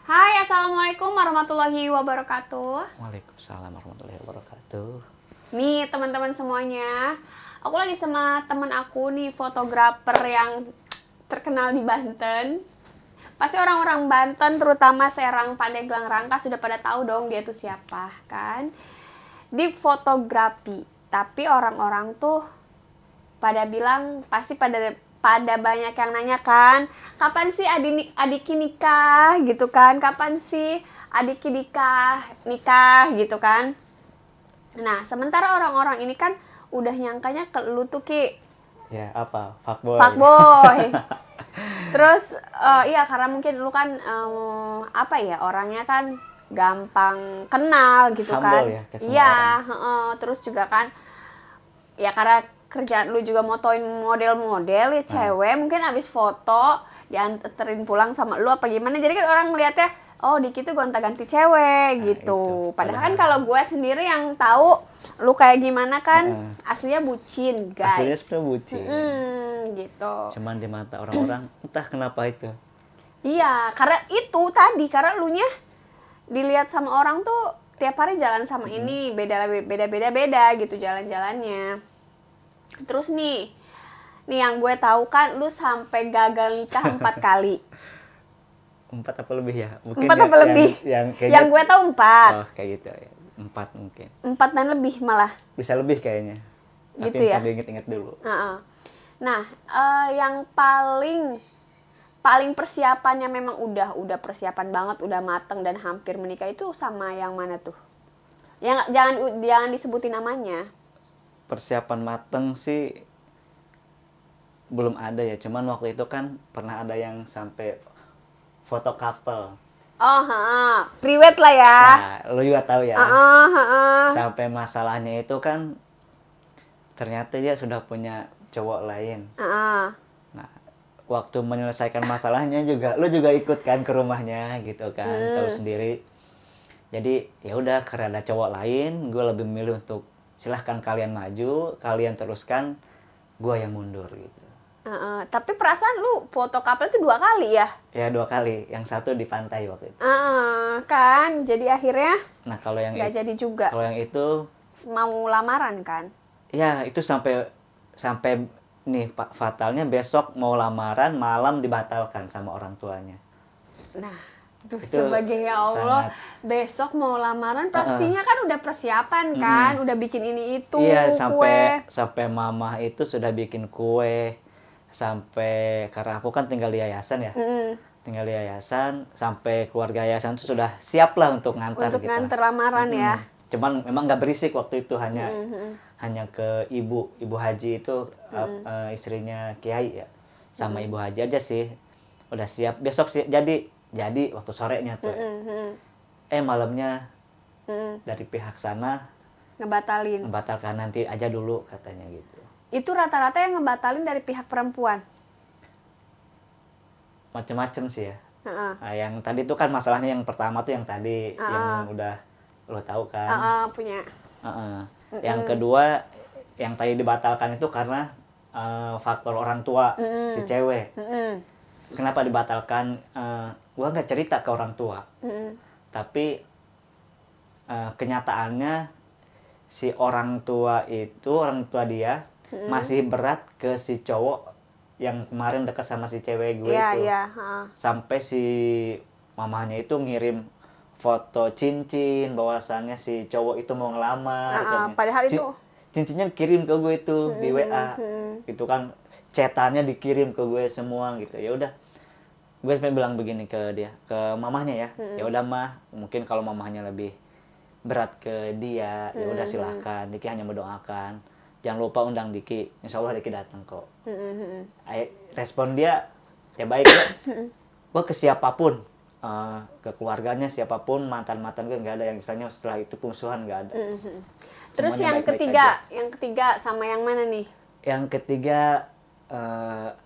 Hai, Assalamualaikum warahmatullahi wabarakatuh. Waalaikumsalam warahmatullahi wabarakatuh. Nih teman-teman semuanya, aku lagi sama teman aku nih, fotografer yang terkenal di Banten. Pasti orang-orang Banten, terutama Serang, Pandeglang, Rangkas sudah pada tahu dong dia tuh siapa kan. Di fotografi, tapi orang-orang tuh pada bilang pasti pada banyak yang nanya kan, kapan sih adiki nikah gitu kan, kapan sih adiki nikah gitu kan. Nah sementara orang-orang ini kan udah nyangkanya ke lu tuh Ki, Ya apa? Fuckboy. fuckboy. Terus iya karena mungkin lu kan apa ya, orangnya kan gampang kenal gitu kan. Humble ya ke semua orang. Iya, terus juga kan ya karena kerjaan lu juga motoin model-model ya, cewek mungkin abis foto dianterin pulang sama lu apa gimana, jadi kan orang ngeliatnya oh Diki tuh gonta-ganti cewek gitu. Itu. Padahal kan kalau gue sendiri yang tahu lu kayak gimana kan, Heeh. aslinya bucin Aslinya guys. sebenarnya bucin. Gitu. Cuman di mata orang-orang entah kenapa itu. Iya, karena itu tadi, karena lu nya dilihat sama orang tuh tiap hari jalan sama ini, beda gitu jalan-jalannya. Terus nih yang gue tahu kan lu sampai gagal nikah 4 kali. 4 apa lebih ya? Mungkin 4 apa lebih? Yang Yang gue tahu 4. Oh, kayak gitu ya. 4 mungkin. 4 dan lebih malah. Bisa lebih kayaknya. Gitu Tapi ya? ntar diinget-inget dulu. Nah, yang paling persiapannya memang udah persiapan banget, udah mateng dan hampir menikah itu sama yang mana tuh? Yang jangan disebutin namanya. Persiapan mateng sih belum ada ya. Cuman waktu itu kan pernah ada yang sampai foto couple. Oh, priwet lah ya. Nah, lo juga tahu ya. Sampai masalahnya itu kan ternyata dia sudah punya cowok lain. Nah, waktu menyelesaikan masalahnya juga lo juga ikut kan ke rumahnya gitu kan, tahu sendiri. Jadi ya udah, karena ada cowok lain, gue lebih memilih untuk silahkan kalian maju, kalian teruskan, gue yang mundur gitu. Tapi perasaan lu foto couple itu 2 kali ya? Ya 2 kali, yang satu di pantai waktu itu. Kan, jadi akhirnya Nah kalau yang nggak jadi juga. Kalau yang itu Mau lamaran kan? ya itu sampai nih fatalnya besok mau lamaran, malam dibatalkan sama orang tuanya. Nah, tuh Itu coba ya Allah, sangat, besok mau lamaran pastinya kan udah persiapan kan, udah bikin ini itu, iya, kue. sampai mama itu sudah bikin kue, sampai karena aku kan tinggal di yayasan ya. Tinggal di yayasan, sampai keluarga yayasan itu sudah siap lah untuk ngantar Untuk kita. nganter lamaran ya. Cuman memang nggak berisik waktu itu, hanya ke ibu haji itu, istrinya kiai ya, sama ibu haji aja sih udah siap besok sih, jadi waktu sorenya tuh malamnya dari pihak sana Ngebatalkan nanti aja dulu katanya gitu. itu. Rata-rata yang ngebatalin dari pihak perempuan. Macem-macem sih ya. Nah, yang tadi tuh kan masalahnya yang pertama tuh yang tadi yang udah lo tahu kan. Punya. Yang kedua yang tadi dibatalkan itu karena faktor orang tua si cewek. Kenapa dibatalkan? Gua nggak cerita ke orang tua, tapi kenyataannya si orang tua dia masih berat ke si cowok yang kemarin dekat sama si cewek gue itu. Sampai si mamanya itu ngirim foto cincin bahwasannya si cowok itu mau ngelamar. Padahal itu cincinnya kirim ke gue itu di WA. Itu kan chatannya dikirim ke gue semua gitu. Ya udah, gue pengen bilang begini ke dia, ke mamahnya ya. Ya udah mah, mungkin kalau mamahnya lebih berat ke dia, ya udah silahkan. Diki hanya mendoakan. Jangan lupa undang Diki, insya Allah Diki datang kok. Respon dia ya baik ya. Gue ke siapapun, ke keluarganya siapapun, mantan gue nggak ada yang istilahnya setelah itu musuhan, nggak ada. Terus yang ketiga sama yang mana nih? Yang ketiga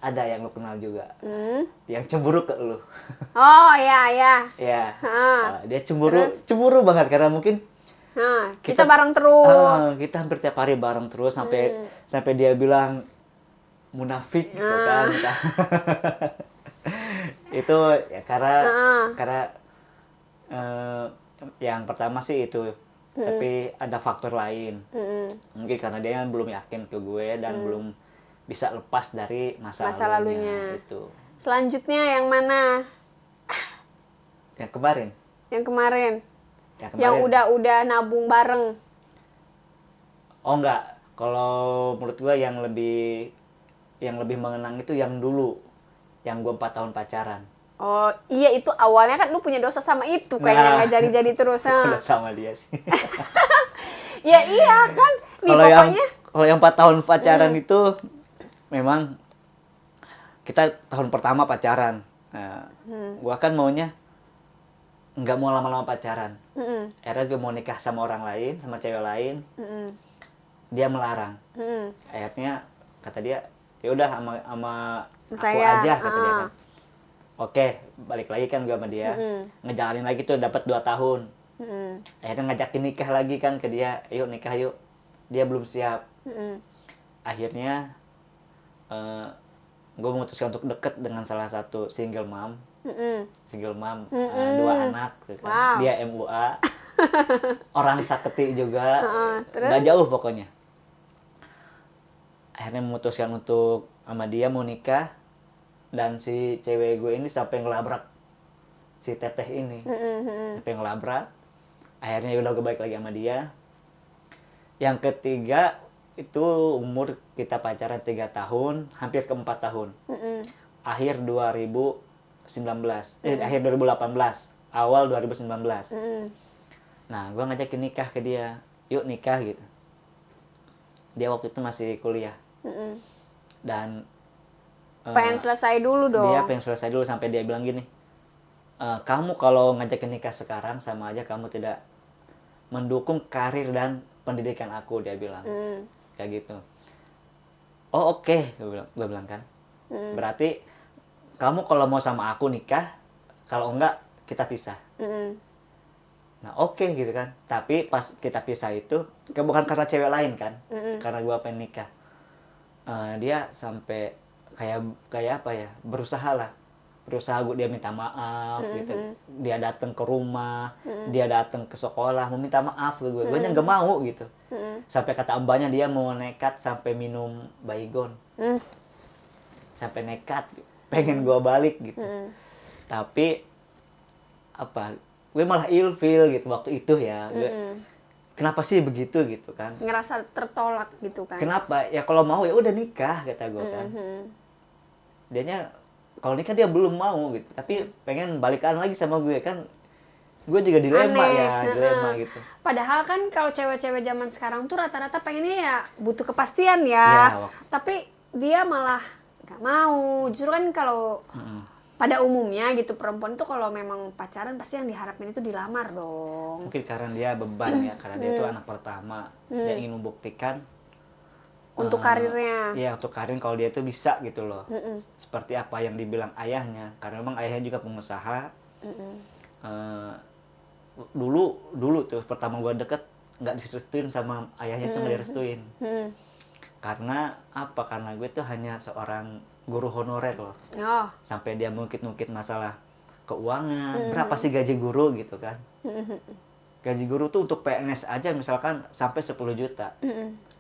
ada yang lu kenal juga, yang cemburu ke lu. Oh ya. Ya, dia cemburu banget karena mungkin kita bareng terus. Kita hampir tiap hari bareng terus sampai dia bilang munafik gitu kan. Itu ya karena Yang pertama sih itu, tapi ada faktor lain. Mungkin karena dia kan belum yakin ke gue dan belum bisa lepas dari masa Masa lalunya. itu. Selanjutnya yang mana? Yang kemarin, Yang kemarin. yang Yang kemarin. udah nabung bareng. Oh enggak, kalau menurut gue yang lebih mengenang itu yang dulu, yang gue 4 tahun pacaran. Oh iya, itu awalnya kan lu punya dosa sama itu kayaknya, Nah, nggak jadi-jadi terus. udah Nah. sama dia sih. Ya iya kan, nih Kalau yang pokoknya. kalau yang 4 tahun pacaran itu memang kita tahun pertama pacaran. Nah, gua kan maunya nggak mau lama-lama pacaran. Akhirnya gue mau nikah sama orang lain, sama cewek lain. Dia melarang. Akhirnya kata dia, ya udah sama aku Saya, aja, kata dia kan. Oke, balik lagi kan gue sama dia. Ngejalanin lagi tuh dapat 2 tahun. Akhirnya ngajakin nikah lagi kan ke dia, yuk nikah yuk. Dia belum siap. Akhirnya gue memutuskan untuk deket dengan salah satu single mom, dua anak gitu kan. Wow. Dia MUA, orang Saketi juga, terus? nggak jauh pokoknya. Akhirnya memutuskan untuk sama dia mau nikah, dan si cewek gue ini sampai ngelabrak si teteh ini, sampai ngelabrak. Akhirnya udah gue balik lagi sama dia. Yang ketiga itu umur kita pacaran 3 tahun, hampir ke 4 tahun. Akhir 2019, akhir 2018, awal 2019. Nah, gue ngajakin nikah ke dia, yuk nikah gitu. Dia waktu itu masih kuliah. Dan Pengen selesai dulu dong. dia pengen selesai dulu, sampai dia bilang gini, kamu kalau ngajakin nikah sekarang sama aja kamu tidak mendukung karir dan pendidikan aku, dia bilang. Kayak gitu. Oh oke, gue bilang kan. Berarti kamu kalau mau sama aku nikah, kalau enggak kita pisah. Nah oke gitu kan. Tapi pas kita pisah itu bukan karena cewek lain kan, karena gue pengen nikah. Dia sampai kayak apa ya, berusaha dia minta maaf gitu. Dia datang ke rumah, dia datang ke sekolah mau minta maaf ke gue nya nggak mau gitu. Sampai kata mbaknya dia mau nekat sampai minum baygon, sampai nekat pengen gue balik gitu. Tapi apa, gue malah ilfeel gitu waktu itu ya. Kenapa sih begitu gitu kan, Ngerasa tertolak gitu kan. kenapa ya, kalau mau ya udah nikah kata gue kan. Dianya kalau nikah dia belum mau gitu, tapi pengen balikan lagi sama gue kan. Gue juga dilema. Aneh. Ya dilema gitu. Padahal kan kalau cewek-cewek zaman sekarang tuh rata-rata pengennya ya butuh kepastian Ya, ya. Tapi dia malah nggak mau. Justru kan kalau pada umumnya gitu, perempuan tuh kalau memang pacaran pasti yang diharapin itu dilamar dong. Mungkin karena dia beban ya, karena dia itu anak pertama. Dia ingin membuktikan Untuk karirnya. ya untuk karir kalau dia itu bisa gitu loh. Seperti apa yang dibilang ayahnya, karena memang ayahnya juga pengusaha. Dulu tuh pertama gue deket nggak direstuin sama ayahnya, tuh nggak direstuin. Karena apa, karena gue tuh hanya seorang guru honorer loh. Sampai dia mungkit-mungkit masalah keuangan, berapa sih gaji guru gitu kan. Gaji guru tuh untuk PNS aja misalkan sampai 10 juta.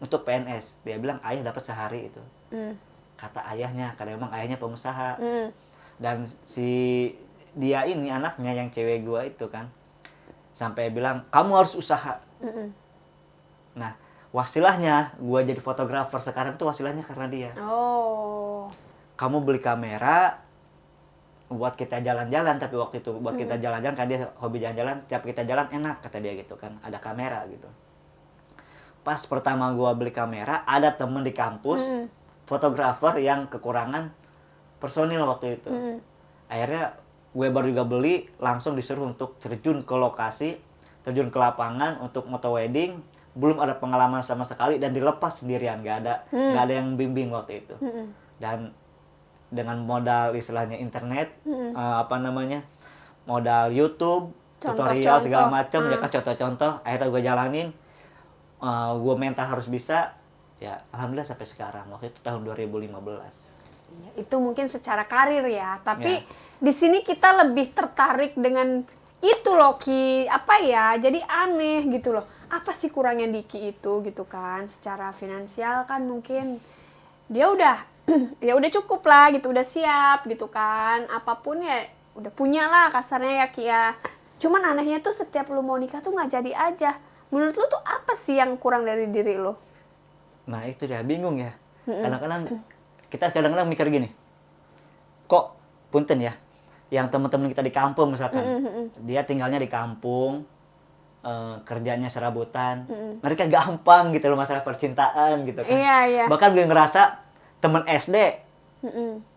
Untuk PNS dia bilang ayah dapat sehari itu. Kata ayahnya, karena memang ayahnya pengusaha. Dan si dia ini anaknya yang cewek gua itu kan sampai bilang kamu harus usaha. Nah wasilahnya gua jadi fotografer sekarang tuh wasilahnya karena dia. Kamu beli kamera buat kita jalan-jalan, tapi waktu itu buat kita jalan-jalan kan dia hobi jalan-jalan, tiap kita jalan enak kata dia gitu kan, ada kamera gitu. Pas pertama gua beli kamera, ada temen di kampus fotografer yang kekurangan personil waktu itu. Akhirnya gue baru juga beli, langsung disuruh untuk terjun ke lokasi, terjun ke lapangan untuk moto wedding. Belum ada pengalaman sama sekali dan dilepas sendirian, nggak ada yang bimbing waktu itu. Dan dengan modal istilahnya internet, modal YouTube, tutorial segala macam, ya kan contoh-contoh. Akhirnya gue jalanin, gue mental harus bisa. Ya alhamdulillah sampai sekarang. Waktu itu tahun 2015. Itu mungkin secara karir ya, tapi di sini kita lebih tertarik dengan itu loh Ki, apa ya, jadi aneh gitu loh. Apa sih kurangnya Diki itu gitu kan, secara finansial kan mungkin dia udah ya udah cukup lah gitu, udah siap gitu kan, apapun ya udah punya lah kasarnya ya Ki ya. Cuman anehnya tuh setiap lu mau nikah tuh nggak jadi aja. Menurut lu tuh apa sih yang kurang dari diri lu? Nah itu dia bingung ya. Kadang-kadang kita kadang-kadang mikir gini, kok punten ya, yang teman-teman kita di kampung misalkan, dia tinggalnya di kampung, kerjanya serabutan, mereka gampang gitu loh masalah percintaan gitu kan. Iya, iya. Bahkan gue ngerasa temen SD,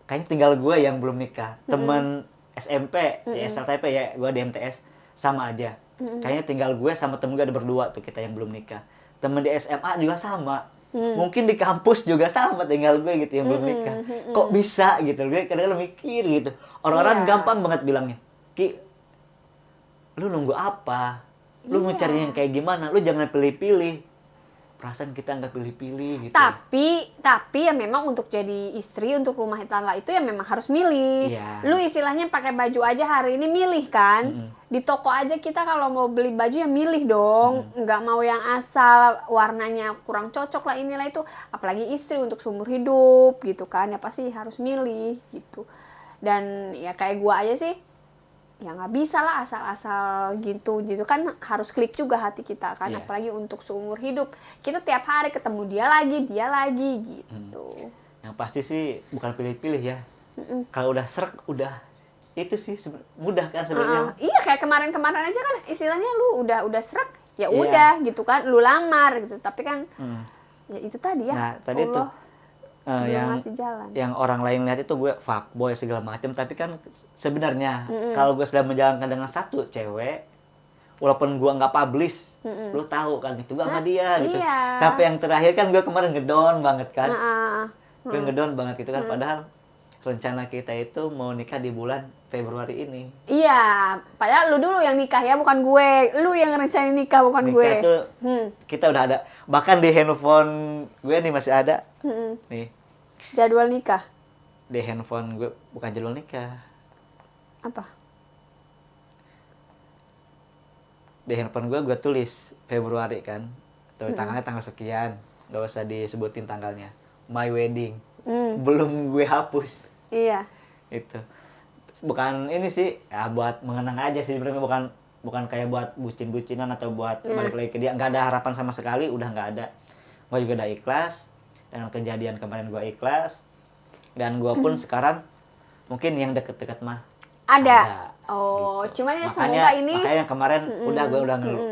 kayaknya tinggal gue yang belum nikah. Temen SMP, ya SLTP ya, gue di MTS, sama aja. Kayaknya tinggal gue sama temen gue ada berdua tuh kita yang belum nikah. Temen di SMA juga sama. Mungkin di kampus juga sama, tinggal gue gitu yang belum nikah. Kok bisa gitu, gue kadang-kadang mikir gitu. Orang-orang Iya. gampang banget bilangnya, Ki, lu nunggu apa? Lu mau cari yang kayak gimana? Lu jangan pilih-pilih. Perasaan kita nggak pilih-pilih gitu. Tapi ya memang untuk jadi istri, untuk rumah tangga itu ya memang harus milih. Iya. Lu istilahnya pakai baju aja hari ini milih kan. Di toko aja kita kalau mau beli baju ya milih dong. Nggak mau yang asal warnanya kurang cocok lah inilah itu. Apalagi istri untuk seumur hidup gitu kan. Ya pasti harus milih gitu. Dan ya kayak gua aja sih, ya nggak bisa lah asal-asal gitu kan, harus klik juga hati kita kan. Iya. Apalagi untuk seumur hidup kita tiap hari ketemu dia lagi gitu. Yang pasti sih bukan pilih-pilih ya. Kalau udah serak, udah itu sih mudah kan sebenarnya. Iya kayak kemarin aja kan istilahnya lu udah serak ya Iya. udah gitu kan, lu lamar gitu, tapi kan ya itu tadi ya, Nah tadi Allah tuh belum ngasih jalan. yang orang lain lihat itu gue fuckboy segala macam, tapi kan sebenarnya kalau gue sudah menjalankan dengan satu cewek, walaupun gue nggak publish, lu tahu kan itu gue sama dia gitu. Iya. Sampai yang terakhir kan gue kemarin ngedown banget kan. Nah, Gue ngedown banget gitu kan, padahal rencana kita itu mau nikah di bulan Februari ini. iya, padahal lu dulu yang nikah ya, bukan gue. Lu yang rencanain nikah, bukan gue. Nikah tuh kita udah ada, bahkan di handphone gue nih masih ada nih, Jadwal nikah di handphone gue bukan jadwal nikah, apa? di handphone gue tulis Februari kan, tuh tanggalnya tanggal sekian, gak usah disebutin tanggalnya, my wedding. Belum gue hapus Iya. itu. Bukan ini sih ya, buat mengenang aja sih sebenarnya, bukan kayak buat bucin-bucinan atau buat balik lagi ke dia, nggak ada harapan sama sekali, udah nggak ada. Gue juga udah ikhlas dengan kejadian kemarin, gue ikhlas, dan gue pun sekarang mungkin yang deket-deket mah Ada. Oh, gitu. cuman ya Makanya- semoga ini makanya yang kemarin gue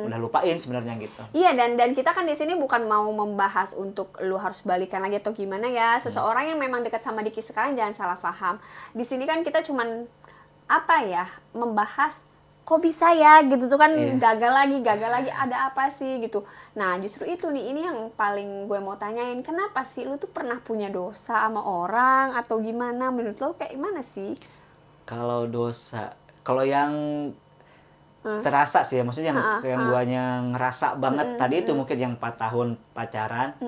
udah lupain sebenarnya gitu. iya, dan kita kan di sini bukan mau membahas untuk lu harus balikan lagi atau gimana ya. Seseorang yang memang dekat sama Diki sekarang jangan salah paham. Di sini kan kita cuman apa ya, membahas kok bisa ya gitu tuh kan, Iya. gagal lagi ada apa sih gitu. Nah, justru itu nih, ini yang paling gue mau tanyain, kenapa sih lu tuh pernah punya dosa sama orang atau gimana? Menurut lu kayak gimana sih? Kalau dosa, kalau yang terasa sih ya, maksudnya yang guanya ngerasa banget tadi itu mungkin yang 4 tahun pacaran,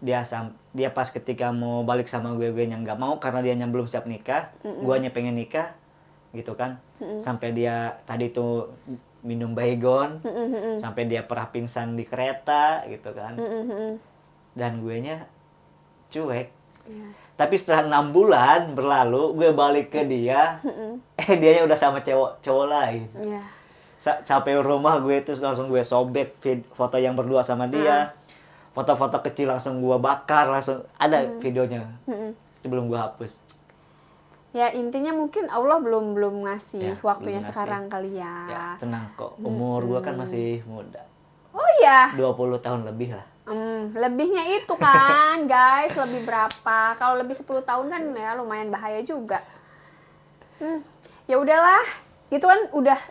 dia pas ketika mau balik sama gue nya nggak mau karena dia belum siap nikah, guanya pengen nikah gitu kan, sampai dia tadi tuh minum baygon, sampai dia pernah pingsan di kereta gitu kan, dan gue nya cuek. Tapi setelah 6 bulan berlalu, gue balik ke dia, dianya udah sama cowok lain. Iya. Sampai rumah gue itu langsung gue sobek foto yang berdua sama dia, foto-foto kecil langsung gue bakar, langsung ada videonya. Itu belum gue hapus. Ya intinya mungkin Allah belum ngasih Ya, waktunya belum ngasih. sekarang kali ya. Ya tenang kok, umur gue kan masih muda, Oh iya. 20 tahun lebih lah. Lebihnya itu kan guys, lebih berapa? Kalau lebih 10 tahun kan ya lumayan bahaya juga. Ya udahlah, itu kan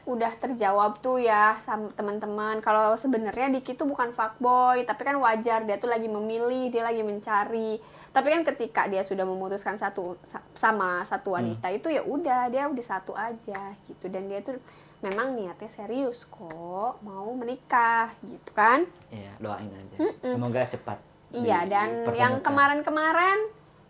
udah terjawab tuh ya sama teman-teman. Kalau sebenarnya Diki tuh bukan fuckboy, tapi kan wajar, dia tuh lagi memilih, dia lagi mencari. Tapi kan ketika dia sudah memutuskan sama satu wanita itu ya udah, dia udah satu aja gitu, dan dia tuh memang niatnya serius kok mau menikah gitu kan. Iya, doain aja. Semoga cepat. Iya, dan yang dipertemukan. kemarin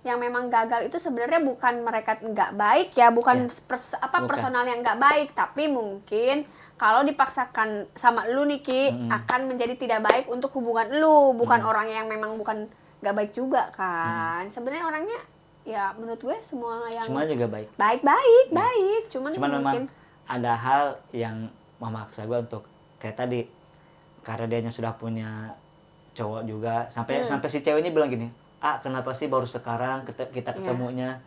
yang memang gagal itu sebenarnya bukan mereka nggak baik ya, bukan Ya. Bukan. personal yang nggak baik, tapi mungkin kalau dipaksakan sama lu nih Ki, akan menjadi tidak baik untuk hubungan lu, bukan orang yang memang bukan gak baik juga kan. Sebenarnya orangnya ya menurut gue semua yang juga baik. baik, cuman memang mungkin ada hal yang memaksa gue untuk kayak tadi, karena dia sudah punya cowok juga, sampai si cewek ini bilang gini, kenapa sih baru sekarang kita ketemunya,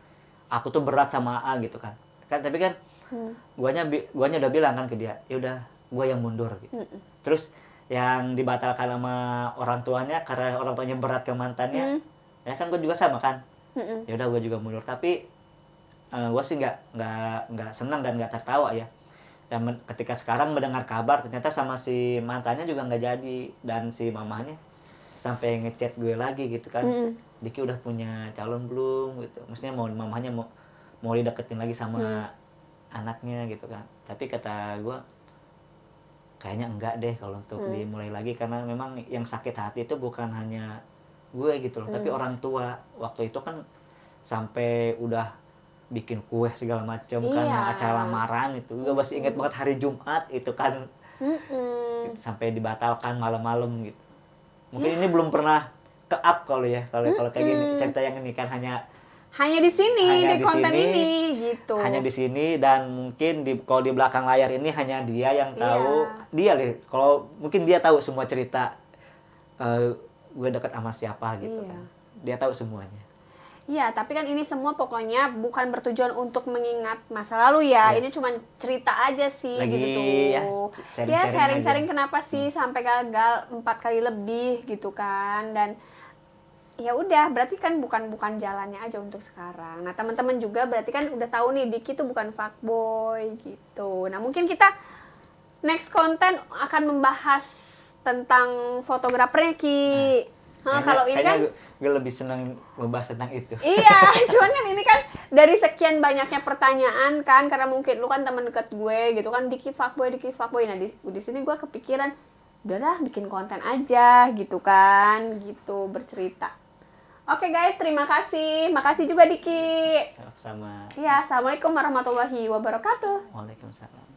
aku tuh berat sama gitu kan tapi kan guanya udah bilang kan ke dia, ya udah gua yang mundur gitu. Terus yang dibatalkan sama orang tuanya karena orang tuanya berat ke mantannya, ya kan gua juga sama kan, ya udah gua juga mundur. Tapi gua sih nggak senang dan nggak tertawa ya. Dan ketika sekarang mendengar kabar ternyata sama si mantannya juga nggak jadi, dan si mamahnya sampai ngechat gue lagi gitu kan, Diki udah punya calon belum gitu, maksudnya mamahnya mau dideketin lagi sama anaknya gitu kan. Tapi kata gue kayaknya enggak deh kalau untuk dimulai lagi, karena memang yang sakit hati itu bukan hanya gue gitu loh, tapi orang tua. Waktu itu kan sampai udah bikin kue segala macam kan, acara lamaran itu gue masih ingat banget, hari Jumat itu kan, sampai dibatalkan malam-malam gitu. Mungkin ini belum pernah ke-up kalau kayak gini cerita yang ini kan, hanya di sini, di konten ini gitu. Hanya di sini, dan mungkin kalau di belakang layar ini hanya dia yang tahu. Dia deh, kalau mungkin dia tahu semua cerita gue dekat sama siapa gitu kan. Dia tahu semuanya. Iya, tapi kan ini semua pokoknya bukan bertujuan untuk mengingat masa lalu ya. Ini cuma cerita aja sih lagi, gitu tuh. Ya sharing-sharing kenapa sih sampai gagal 4 kali lebih gitu kan. Dan ya udah, berarti kan bukan jalannya aja untuk sekarang. Nah, teman-teman juga berarti kan udah tahu nih Diki tuh bukan fuckboy gitu. Nah, mungkin kita next konten akan membahas tentang fotografernya Ki. Kalau ini kan gue lebih senang membahas tentang itu. Iya, cuman kan ini kan dari sekian banyaknya pertanyaan kan, karena mungkin lu kan teman dekat gue gitu kan, Diki fuckboy. Nah, di sini gue kepikiran udahlah bikin konten aja gitu kan, gitu bercerita. Oke guys, terima kasih. Makasih juga Diki. Sama. Iya, assalamualaikum warahmatullahi wabarakatuh. Waalaikumsalam.